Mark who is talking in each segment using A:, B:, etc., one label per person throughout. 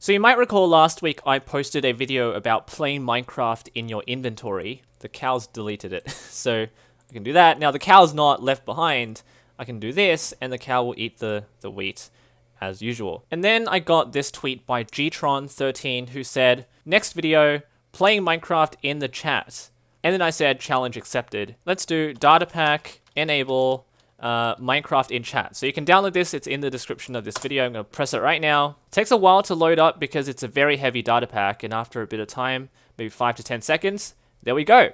A: So you might recall last week I posted a video about playing Minecraft in your inventory. The cows deleted it, so I can do that. Now the cow's not left behind. I can do this, and the cow will eat the wheat as usual. And then I got this tweet by Gtron13 who said, next video, playing Minecraft in the chat. And then I said, challenge accepted. Let's do data pack, enable, Minecraft in chat. So you can download this, it's in the description of this video. I'm going to press it right now. It takes a while to load up because it's a very heavy data pack, and after a bit of time, maybe 5 to 10 seconds, there we go.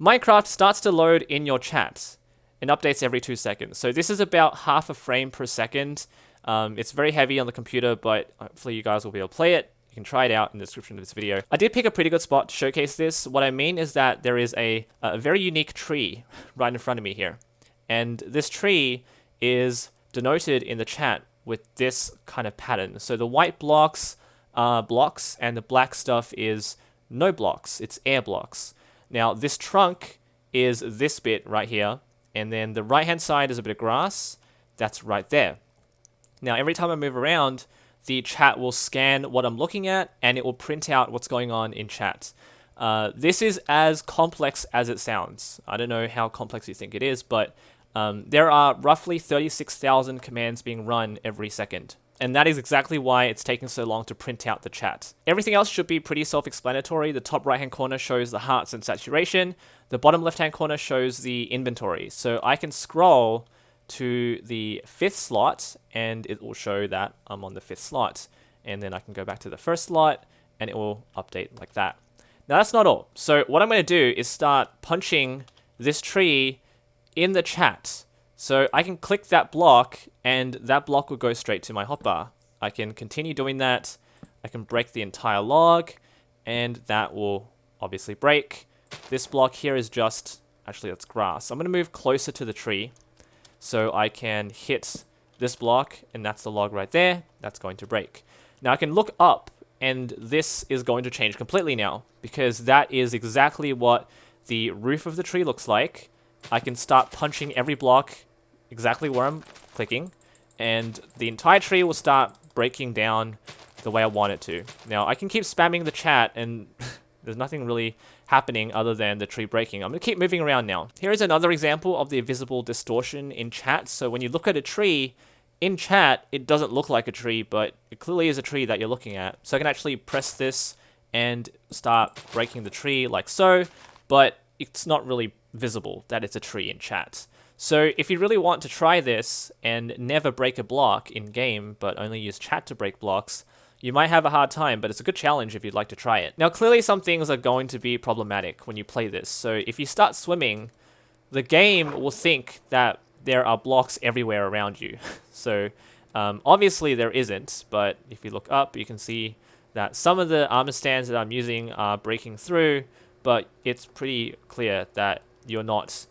A: Minecraft starts to load in your chat and updates every 2 seconds. So this is about half a frame per second. It's very heavy on the computer, but hopefully you guys will be able to play it. You can try it out in the description of this video. I did pick a pretty good spot to showcase this. What I mean is that there is a very unique tree right in front of me here. And this tree is denoted in the chat with this kind of pattern. So the white blocks are blocks, and the black stuff is no blocks. It's air blocks. Now, this trunk is this bit right here, and then the right-hand side is a bit of grass. That's right there. Now, every time I move around, the chat will scan what I'm looking at, and it will print out what's going on in chat. This is as complex as it sounds. I don't know how complex you think it is, but there are roughly 36,000 commands being run every second. And that is exactly why it's taking so long to print out the chat. Everything else should be pretty self-explanatory. The top right-hand corner shows the hearts and saturation. The bottom left-hand corner shows the inventory. So I can scroll to the 5th slot, and it will show that I'm on the 5th slot. And then I can go back to the 1st slot, and it will update like that. Now that's not all. So what I'm going to do is start punching this tree in the chat. So I can click that block, and that block will go straight to my hotbar. I can continue doing that. I can break the entire log, and that will obviously break. This block here is just, actually that's grass. I'm going to move closer to the tree so I can hit this block, and that's the log right there. That's going to break. Now I can look up, and this is going to change completely now, because that is exactly what the roof of the tree looks like. I can start punching every block exactly where I'm clicking, and the entire tree will start breaking down the way I want it to. Now, I can keep spamming the chat, and there's nothing really happening other than the tree breaking. I'm going to keep moving around now. Here is another example of the visible distortion in chat. So when you look at a tree in chat, it doesn't look like a tree, but it clearly is a tree that you're looking at. So I can actually press this and start breaking the tree like so, but it's not really visible that it's a tree in chat. So if you really want to try this and never break a block in game, but only use chat to break blocks, you might have a hard time, but it's a good challenge if you'd like to try it. Now, clearly some things are going to be problematic when you play this. So if you start swimming, the game will think that there are blocks everywhere around you. So obviously there isn't, but if you look up, you can see that some of the armor stands that I'm using are breaking through, but it's pretty clear that you're not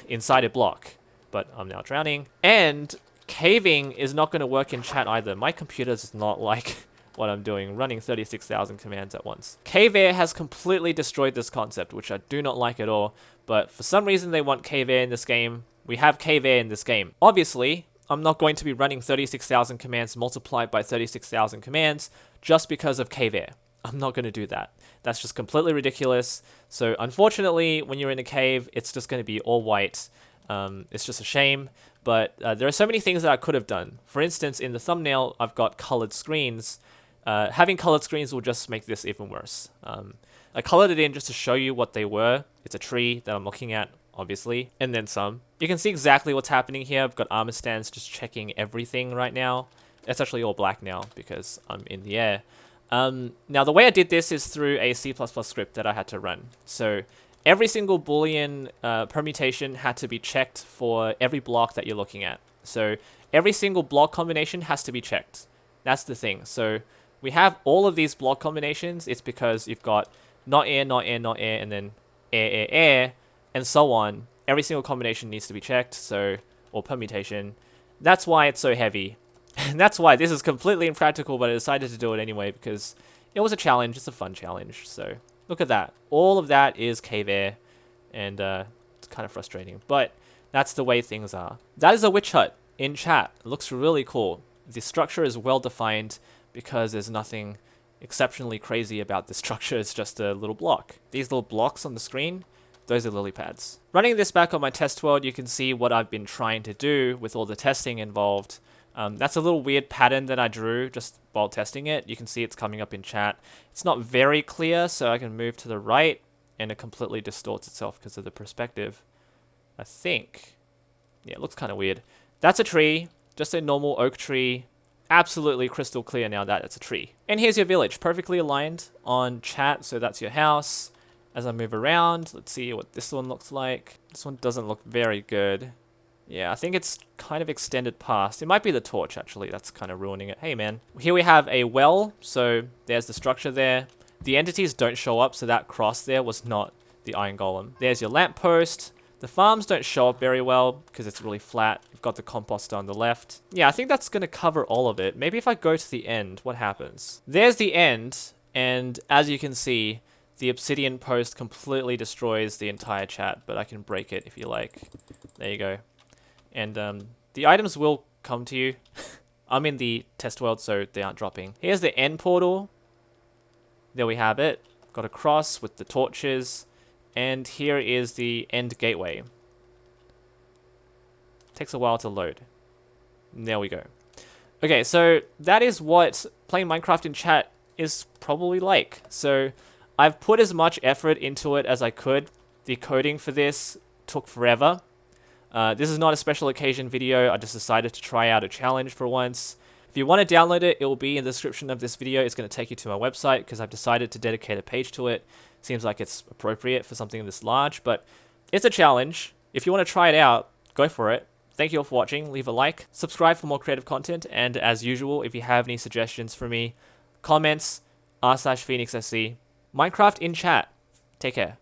A: inside a block. But I'm now drowning. And caving is not going to work in chat either. My computer does not like what I'm doing, running 36,000 commands at once. Cave air has completely destroyed this concept, which I do not like at all. But for some reason they want cave air in this game. We have cave air in this game. Obviously, I'm not going to be running 36,000 commands multiplied by 36,000 commands just because of cave air. I'm not going to do that. That's just completely ridiculous. So unfortunately, when you're in a cave, it's just going to be all white. It's just a shame. But there are so many things that I could have done. For instance, in the thumbnail, I've got colored screens. Having colored screens will just make this even worse. I colored it in just to show you what they were. It's a tree that I'm looking at, obviously, and then some. You can see exactly what's happening here. I've got armor stands just checking everything right now. It's actually all black now because I'm in the air. Now, the way I did this is through a C++ script that I had to run. So every single Boolean permutation had to be checked for every block that you're looking at. So every single block combination has to be checked. That's the thing. So we have all of these block combinations. It's because you've got not air, not air, not air, and then air, air, air, and so on. Every single combination needs to be checked, so, or permutation. That's why it's so heavy. And that's why this is completely impractical, but I decided to do it anyway because it was a challenge. It's a fun challenge. So look at that. All of that is cave air, and it's kind of frustrating, but that's the way things are. That is a witch hut in chat. It looks really cool. The structure is well defined, because there's nothing exceptionally crazy about this structure. It's just a little block. These little blocks on the screen, those are lily pads. Running this back on my test world, you can see what I've been trying to do with all the testing involved. That's a little weird pattern that I drew just while testing it. You can see it's coming up in chat. It's not very clear, so I can move to the right, and it completely distorts itself because of the perspective. I think. Yeah, it looks kind of weird. That's a tree, just a normal oak tree. Absolutely crystal clear now that it's a tree. And here's your village, perfectly aligned on chat, so that's your house. As I move around, let's see what this one looks like. This one doesn't look very good. Yeah, I think it's kind of extended past. It might be the torch, actually. That's kind of ruining it. Hey, man. Here we have a well, so there's the structure there. The entities don't show up, so that cross there was not the iron golem. There's your lamppost. The farms don't show up very well because it's really flat. You've got the composter on the left. Yeah, I think that's going to cover all of it. Maybe if I go to the end, what happens? There's the end, and as you can see, the obsidian post completely destroys the entire chat, but I can break it if you like. There you go. And the items will come to you. I'm in the test world, so they aren't dropping. Here's the end portal. There we have it. Got a cross with the torches. And here is the end gateway. Takes a while to load. And there we go. Okay, so that is what playing Minecraft in chat is probably like. So I've put as much effort into it as I could. The coding for this took forever. This is not a special occasion video. I just decided to try out a challenge for once. If you want to download it, it will be in the description of this video. It's going to take you to my website because I've decided to dedicate a page to it. Seems like it's appropriate for something this large, but it's a challenge. If you want to try it out, go for it. Thank you all for watching. Leave a like, subscribe for more creative content, and as usual, if you have any suggestions for me, comments, r/PhoenixSC. Minecraft in chat. Take care.